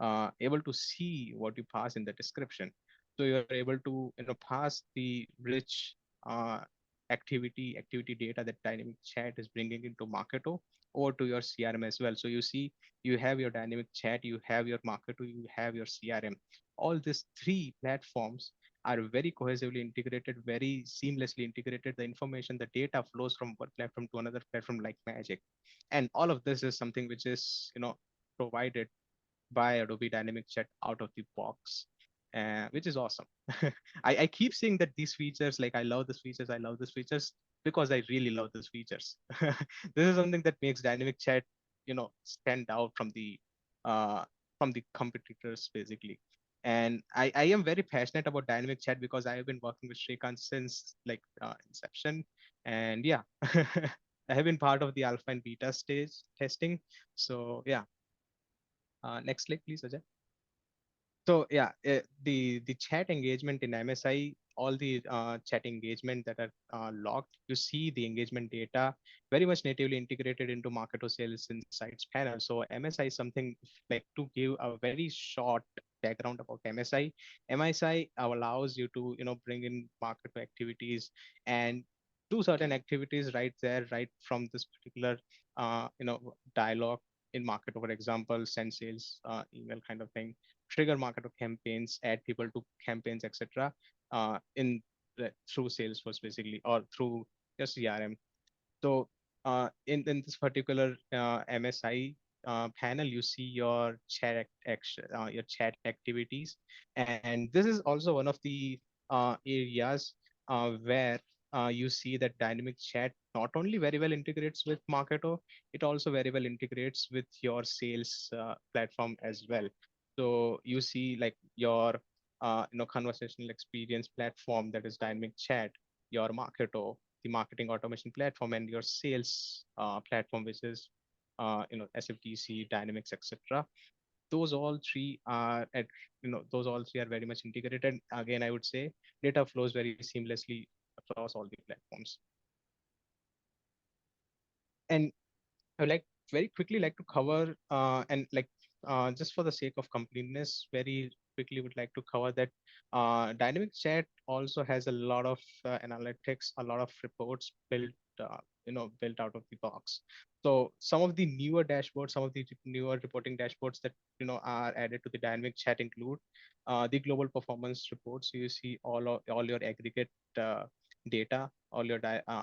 are able to see what you pass in the description. So you're able to pass the rich uh, activity data that dynamic chat is bringing into Marketo over to your CRM as well. So you see, you have your dynamic chat, you have your Marketo, you have your CRM. All these three platforms are very cohesively integrated, very seamlessly integrated. The information, the data flows from one platform to another platform like magic. And all of this is something which is, provided by Adobe Dynamic Chat out of the box, which is awesome. I keep saying that these features, like, I love these features, I love these features, because I really love these features. This is something that makes Dynamic Chat, stand out from the competitors, basically. And I am very passionate about Dynamic Chat because I have been working with Sreekanth since, like, inception. And yeah, I have been part of the alpha and beta stage testing. So yeah, next slide, please, Ajay. So yeah, the chat engagement in MSI, all the chat engagement that are logged, you see the engagement data very much natively integrated into Marketo Sales Insights panel. So MSI is something, like, to give a very short background about MSI. MSI allows you to bring in Marketo activities and do certain activities right there, right from this particular dialogue in Marketo, for example, send sales email kind of thing, trigger Marketo campaigns, add people to campaigns, etc. In through Salesforce basically, or through your CRM. So in this particular MSI panel, you see your chat your chat activities, and this is also one of the areas where you see that dynamic chat not only very well integrates with Marketo, it also very well integrates with your sales platform as well. So you see like your conversational experience platform, that is dynamic chat, your Marketo, the marketing automation platform, and your sales platform, which is SFTC, Dynamics, etc. Those all three are those all three are very much integrated. Again, I would say data flows very seamlessly across all the platforms. And I would like very quickly like to cover and like just for the sake of completeness, very quickly would like to cover that dynamic chat also has a lot of analytics, a lot of reports built built out of the box. So some of the newer dashboards, some of the newer reporting dashboards that are added to the dynamic chat include the global performance reports. So you see all your aggregate data, all your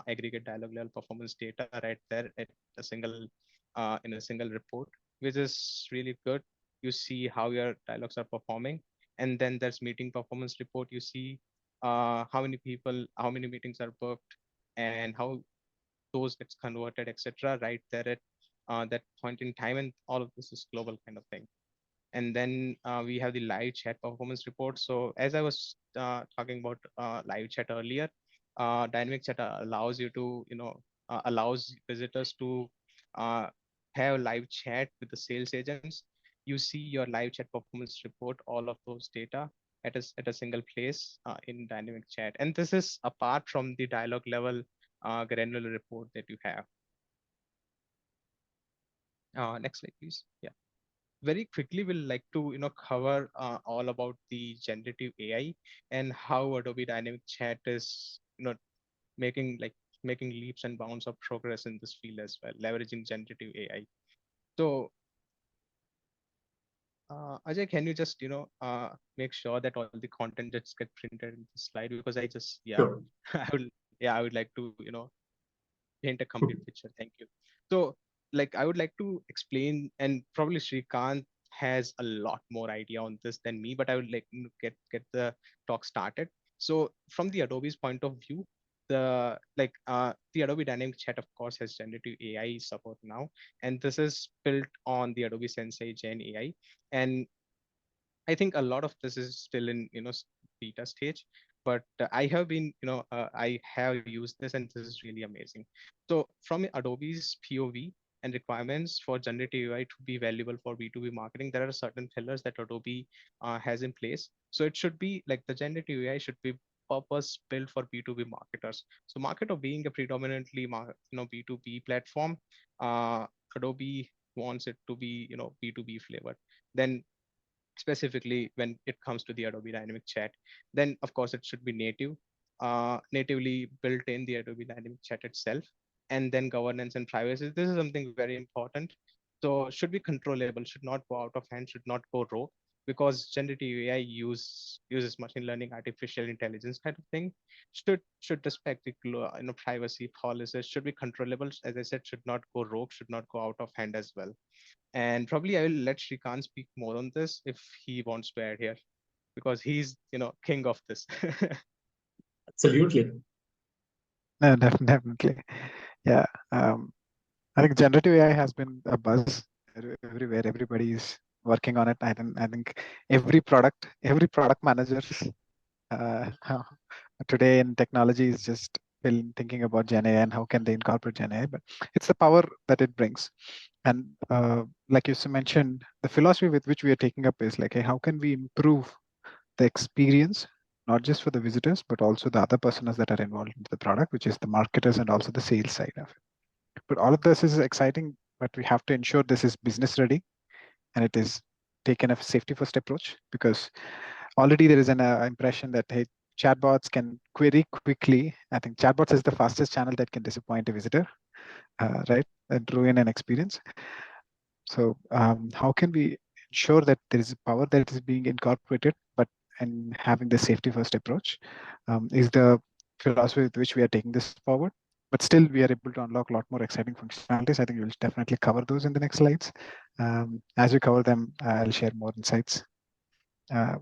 aggregate dialogue level performance data right there at a single in a single report, which is really good. You see how your dialogues are performing, and then there's meeting performance report. You see how many people, how many meetings are booked, and how those gets converted, etc. Right there at that point in time, and all of this is global kind of thing. And then we have the live chat performance report. So as I was talking about live chat earlier, dynamic chat allows you to allows visitors to uh, have live chat with the sales agents. You see your live chat performance report, all of those data at a single place in dynamic chat. And this is apart from the dialogue level granular report that you have. Next slide, please. Yeah. Very quickly, we'll like to cover all about the generative AI and how Adobe Dynamic Chat is making making leaps and bounds of progress in this field as well, leveraging generative AI. So Ajay, can you just make sure that all the content just get printed in the slide, because I just Sure. I would like to paint a complete picture. Thank you. So, like, I would like to explain, and probably Sreekanth has a lot more idea on this than me, but I would like to get the talk started. So, from the Adobe's point of view, the Adobe Dynamic Chat, of course, has generative AI support now, and this is built on the Adobe Sensei Gen AI, and I think a lot of this is still in beta stage, but I have been I have used this, and this is really amazing. So from Adobe's POV and requirements for generative AI to be valuable for B2B marketing, there are certain pillars that Adobe has in place. So it should be like the generative AI should be purpose built for B2B marketers. So Marketo being a predominantly B2B platform, Adobe wants it to be B2B flavored. Then specifically when it comes to the Adobe Dynamic Chat, then of course it should be natively built in the Adobe Dynamic Chat itself. And then governance and privacy. This is something very important. So should be controllable, should not go out of hand, should not go rogue, because generative AI uses machine learning, artificial intelligence kind of thing. Should respect the privacy policies, should be controllable. As I said, should not go rogue, should not go out of hand as well. And probably I will let Shrikant speak more on this if he wants to add here, because he's king of this. Absolutely. No, definitely. Yeah. I think generative AI has been a buzz everywhere. Everybody is working on it. I think every product manager today in technology is just thinking about Gen AI and how can they incorporate Gen AI. But it's the power that it brings. And like you mentioned, the philosophy with which we are taking up is like, hey, how can we improve the experience, not just for the visitors, but also the other personas that are involved in the product, which is the marketers and also the sales side of it. But all of this is exciting, but we have to ensure this is business ready and it is taken a safety first approach, because already there is an impression that, hey, chatbots can query quickly. I think chatbots is the fastest channel that can disappoint a visitor, right, and ruin an experience. So how can we ensure that there is power that is being incorporated, but and having the safety first approach is the philosophy with which we are taking this forward. But still, we are able to unlock a lot more exciting functionalities. I think we'll definitely cover those in the next slides. As we cover them, I'll share more insights.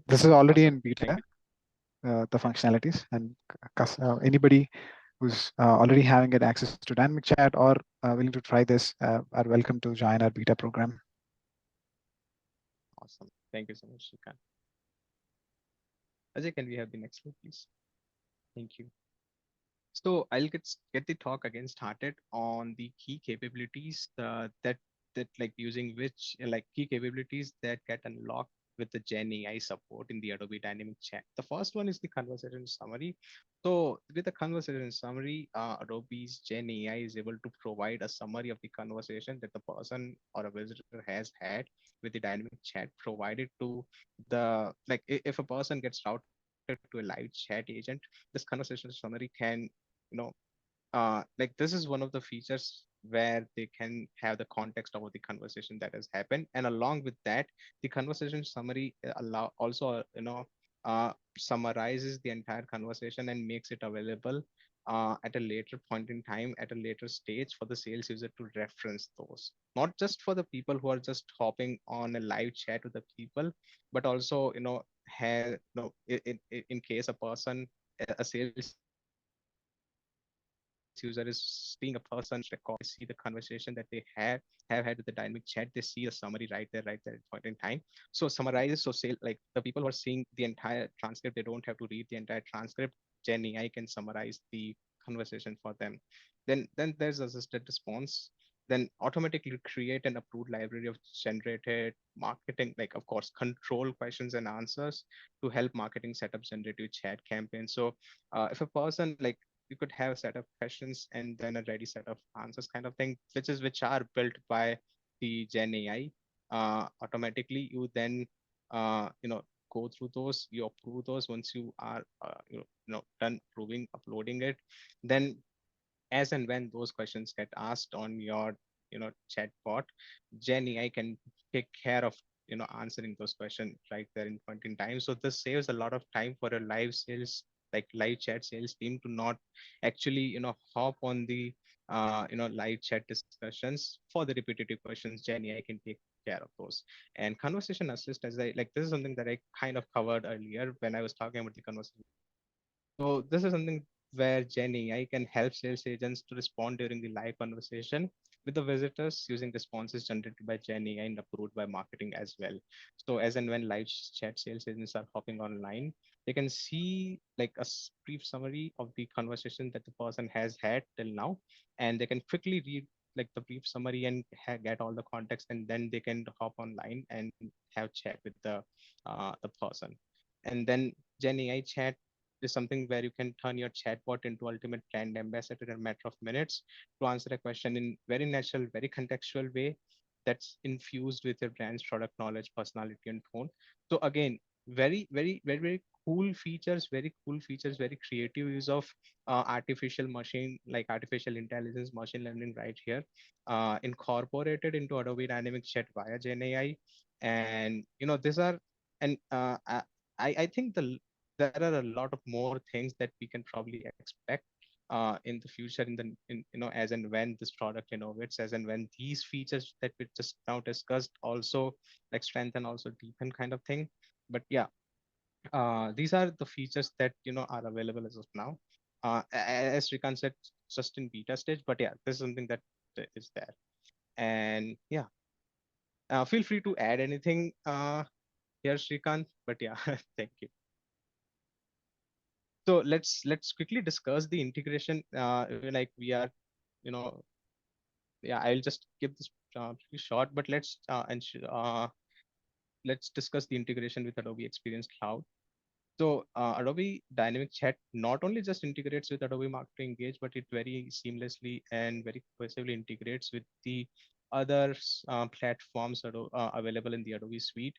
This is already Awesome. in beta, Thank you. the functionalities, and anybody who's already having an access to Dynamic Chat or willing to try this are welcome to join our beta program. Awesome. Thank you so much, Sreekanth. Ajay, can we have the next slide, please? Thank you. So I'll get the talk again started on the key capabilities that like using which like key capabilities that get unlocked with the Gen AI support in the Adobe Dynamic Chat. The first one is the conversation summary. So with the conversation summary, Adobe's Gen AI is able to provide a summary of the conversation that the person or a visitor has had with the Dynamic Chat, provided to the like if a person gets routed to a live chat agent, this conversation summary can you know like this is one of the features where they can have the context about the conversation that has happened, and along with that the conversation summary allow also summarizes the entire conversation and makes it available at a later point in time, at a later stage, for the sales user to reference those, not just for the people who are just hopping on a live chat with the people, but also have in case a person, a sales user is seeing a person's record, they see the conversation that they have had with the Dynamic Chat, they see a summary right there at point in time. So summarizes, so say like the people who are seeing the entire transcript, they don't have to read the entire transcript. Gen AI can summarize the conversation for them. Then there's assisted response, then automatically create and approved library of generated marketing, like of course control questions and answers to help marketing set up generative chat campaigns. So if a person like, you could have a set of questions and then a ready set of answers kind of thing, which are built by the Gen AI automatically. You then go through those, you approve those. Once you are done proving uploading it, then as and when those questions get asked on your chatbot, Gen AI can take care of answering those questions right there in point in time. So this saves a lot of time for a live sales, like live chat sales team, to not actually hop on the live chat discussions for the repetitive questions. Gen AI can take care of those. And conversation assist, as I like, this is something that I kind of covered earlier when I was talking about the conversation. So this is something where Gen AI can help sales agents to respond during the live conversation with the visitors using responses generated by Gen AI and approved by marketing as well. So as and when live chat sales agents are hopping online, they can see like a brief summary of the conversation that the person has had till now, and they can quickly read like the brief summary and get all the context, and then they can hop online and have chat with the person. And then Gen AI chat is something where you can turn your chatbot into ultimate brand ambassador in a matter of minutes to answer a question in very natural, very contextual way that's infused with your brand's product knowledge, personality, and tone. So again, very cool features, very creative use of artificial machine, like artificial intelligence, machine learning right here, incorporated into Adobe Dynamic Chat via Gen AI. And these are, and I think there are a lot of more things that we can probably expect in the future, as and when this product innovates, as and when these features that we just now discussed also like strengthen, also deepen kind of thing. But yeah, these are the features that are available as of now. As Srikanth said, just in beta stage, but yeah, this is something that is there. And yeah, feel free to add anything here, Srikanth, but yeah, thank you. So let's quickly discuss the integration. Like we are, you know, yeah, I'll just give this pretty short, but let's discuss the integration with Adobe Experience Cloud. So Adobe Dynamic Chat not only just integrates with Adobe Marketo Engage, but it very seamlessly and very cohesively integrates with the other platforms available in the Adobe suite.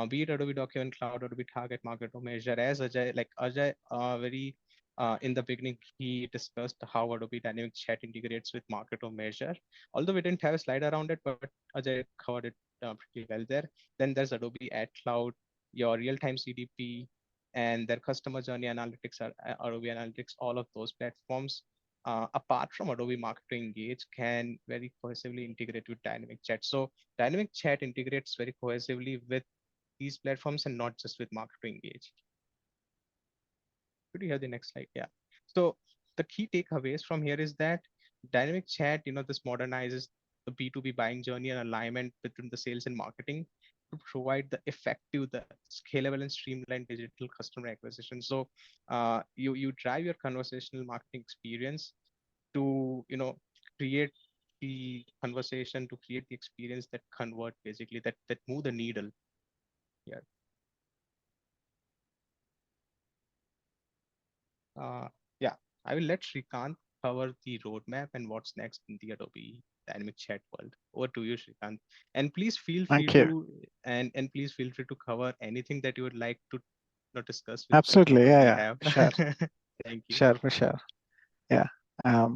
be it Adobe Document Cloud, Adobe Target, Marketo Measure. As Ajay, very in the beginning, he discussed how Adobe Dynamic Chat integrates with Marketo Measure. Although we didn't have a slide around it, but Ajay covered it pretty well there. Then there's Adobe Ad Cloud, your real-time CDP, and their customer journey analytics, Adobe Analytics. All of those platforms, apart from Adobe Marketo Engage, can very cohesively integrate with Dynamic Chat. So Dynamic Chat integrates very cohesively with these platforms and not just with Marketo Engage. Could you have the next slide? Yeah. So the key takeaways from here is that Dynamic Chat, this modernizes the B2B buying journey and alignment between the sales and marketing to provide the effective, the scalable and streamlined digital customer acquisition. So you drive your conversational marketing experience to create the conversation, to create the experience that convert, basically that move the needle. Yeah. Yeah, I will let Sreekanth cover the roadmap and what's next in the Adobe Dynamic Chat world. Over to you, Sreekanth. And please feel free Thank you. to and please feel free to cover anything that you would like to discuss with Absolutely. what we Yeah. have. Sure. Thank you. Sure. For sure. Yeah. I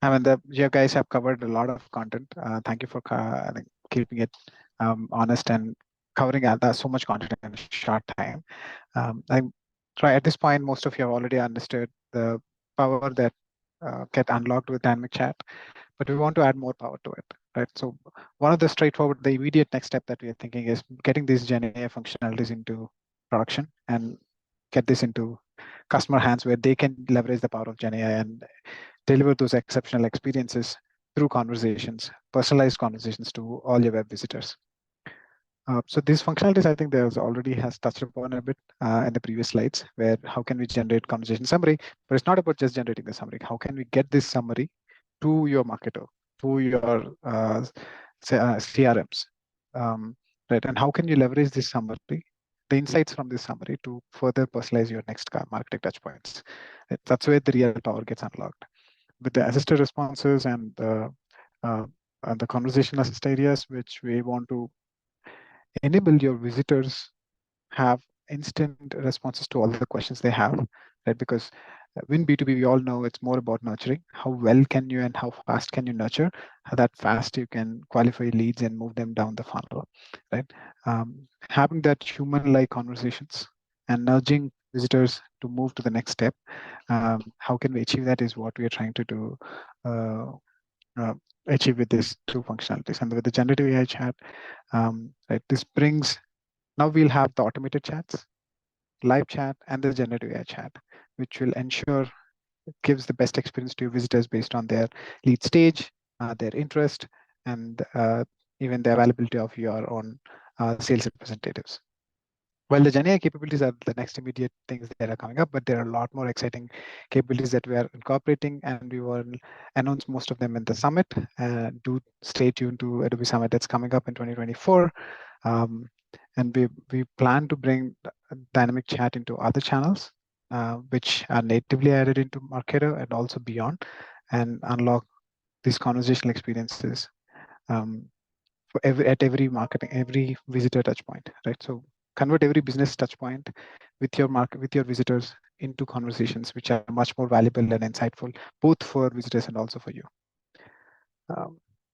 mean, you guys have covered a lot of content. Thank you for keeping it honest and covering so much content in a short time. I try at this point, most of you have already understood the power that get unlocked with Dynamic Chat, but we want to add more power to it, right? So one of the immediate next step that we are thinking is getting these GenAI functionalities into production and get this into customer hands where they can leverage the power of GenAI and deliver those exceptional experiences through conversations, personalized conversations to all your web visitors. So these functionalities, I think there's already has touched upon a bit in the previous slides, where how can we generate conversation summary, but it's not about just generating the summary. How can we get this summary to your marketer, to your CRMs, right? And how can you leverage this summary, the insights from this summary, to further personalize your next marketing touchpoints? That's where the real power gets unlocked. With the assisted responses and the conversation assist areas, which we want to enable your visitors have instant responses to all the questions they have, right? Because in B2B, we all know it's more about nurturing. How well can you and how fast can you nurture? How that fast you can qualify leads and move them down the funnel, right? Having that human-like conversations and nudging visitors to move to the next step. How can we achieve that is what we are trying to do. Achieve with these two functionalities. And with the generative AI chat, right, this brings, now we'll have the automated chats, live chat, and the generative AI chat, which will ensure it gives the best experience to your visitors based on their lead stage, their interest, and even the availability of your own sales representatives. Well, the GenAI capabilities are the next immediate things that are coming up, but there are a lot more exciting capabilities that we are incorporating, and we will announce most of them in the summit. Do stay tuned to Adobe Summit that's coming up in 2024. And we plan to bring Dynamic Chat into other channels, which are natively added into Marketo and also beyond, and unlock these conversational experiences for every marketing, every visitor touch point, right? So convert every business touch point with your visitors into conversations which are much more valuable and insightful, both for visitors and also for you.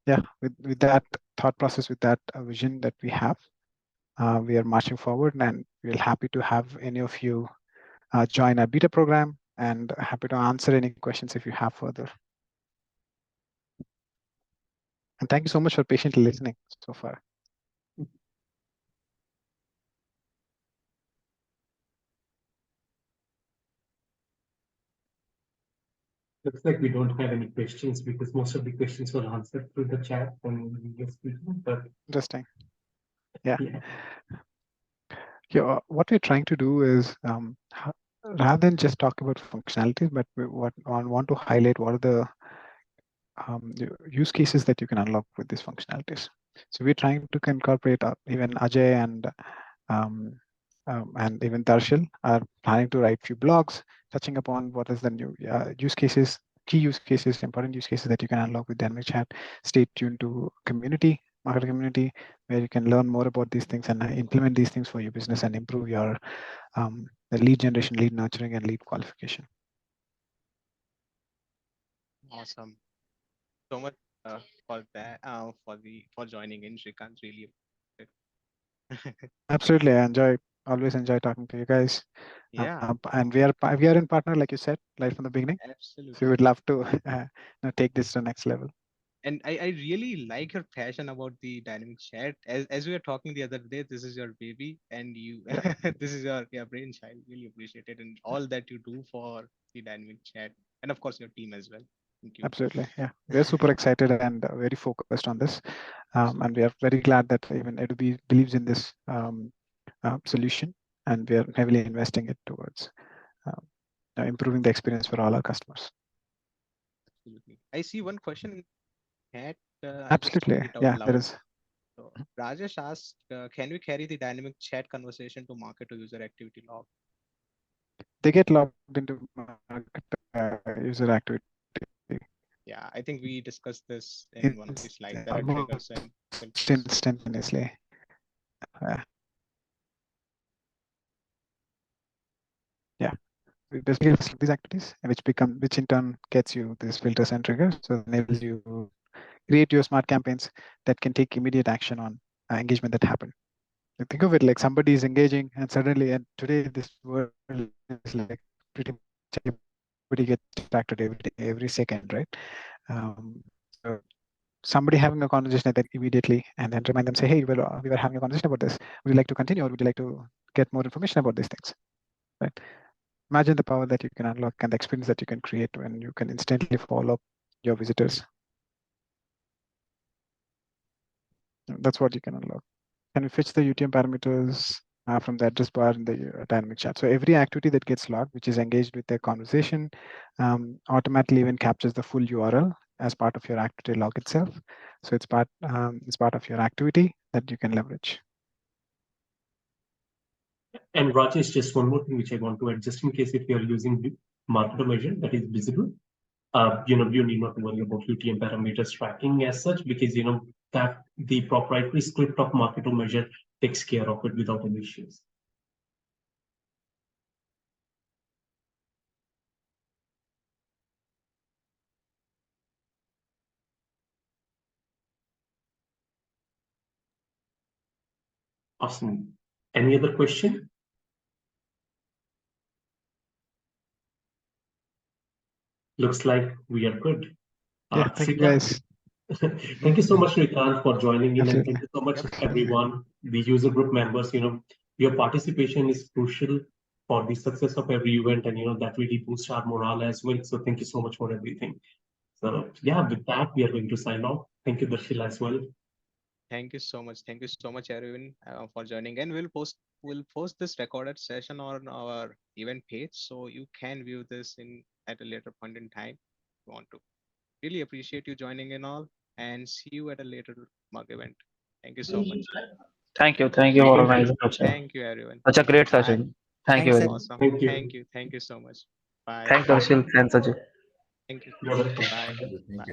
Yeah, with that thought process, with that vision that we have, we are marching forward, and we're happy to have any of you join our beta program, and happy to answer any questions if you have further. And thank you so much for patiently listening so far. Looks like we don't have any questions because most of the questions were answered through the chat and speaking, but interesting. Yeah. Yeah, what we're trying to do is rather than just talk about functionalities, but we want to highlight what are the use cases that you can unlock with these functionalities. So we're trying to incorporate even Ajay and even Darshil are planning to write few blogs touching upon what is the new use cases, key use cases, important use cases that you can unlock with Dynamic Chat. Stay tuned to community marketer community, where you can learn more about these things and implement these things for your business and improve your the lead generation, lead nurturing, and lead qualification. Awesome. So much for that. For joining in, Sreekanth. Really. Absolutely, always enjoy talking to you guys. Yeah. And we are in partner, like you said, right from the beginning. Absolutely. So we would love to take this to the next level. And I really like your passion about the dynamic chat. As we were talking the other day, this is your baby, and you this is your brainchild. Really appreciate it, and all that you do for the dynamic chat, and of course your team as well. Thank you. Absolutely, yeah. We're super excited and very focused on this, and we are very glad that even Adobe believes in this solution, and we are heavily investing it towards improving the experience for all our customers. Absolutely. I see one question in chat. I'll just Absolutely, read it out yeah. loud. There is. So Rajesh asked, can we carry the dynamic chat conversation to Marketo user activity log? They get logged into user activity. Yeah, I think we discussed this in one of the slides. There are triggers and filters. Instantaneously. Yeah. We basically these activities, which in turn gets you these filters and triggers, so it enables you to create your smart campaigns that can take immediate action on engagement that happened. Like, think of it like somebody is engaging, and suddenly, and today this world is like pretty much everybody gets distracted every day, every second, right? So somebody having a conversation like that immediately, and then remind them, say, hey, well, we were having a conversation about this. Would you like to continue, or would you like to get more information about these things? Right? Imagine the power that you can unlock and the experience that you can create when you can instantly follow up your visitors. That's what you can unlock. Can we fetch the UTM parameters from the address bar in the dynamic chat? So every activity that gets logged, which is engaged with the conversation, automatically even captures the full URL as part of your activity log itself. So it's part of your activity that you can leverage. And Rajesh, just one more thing which I want to add, just in case if you are using the Marketo measure that is visible, you need not worry about UTM parameters tracking as such, because that the proprietary script of Marketo measure takes care of it without any issues. Awesome. Any other question? Looks like we are good. Yeah, thank you guys. Thank you so much, Sreekanth, for joining in, and Absolutely. thank you so much, everyone, the user group members. Your participation is crucial for the success of every event, and that really boosts our morale as well. So thank you so much for everything. So yeah, with that, we are going to sign off. Thank you, Darshil, as well. Thank you so much. Thank you so much, everyone, for joining. And we'll post this recorded session on our event page, so you can view this at a later point in time if you want to. Really appreciate you joining in all, and see you at a later mug event. Thank you so much. Thank you. Thank you for organizing such Thank you, everyone. such a great Bye. session. Thank you Thanks, very much. Awesome. Thank you. Thank you. Thank you so much. Bye. Thanks, Darshil. Thanks, Ajay. Thank you. You're welcome. Bye. Thank you. Bye.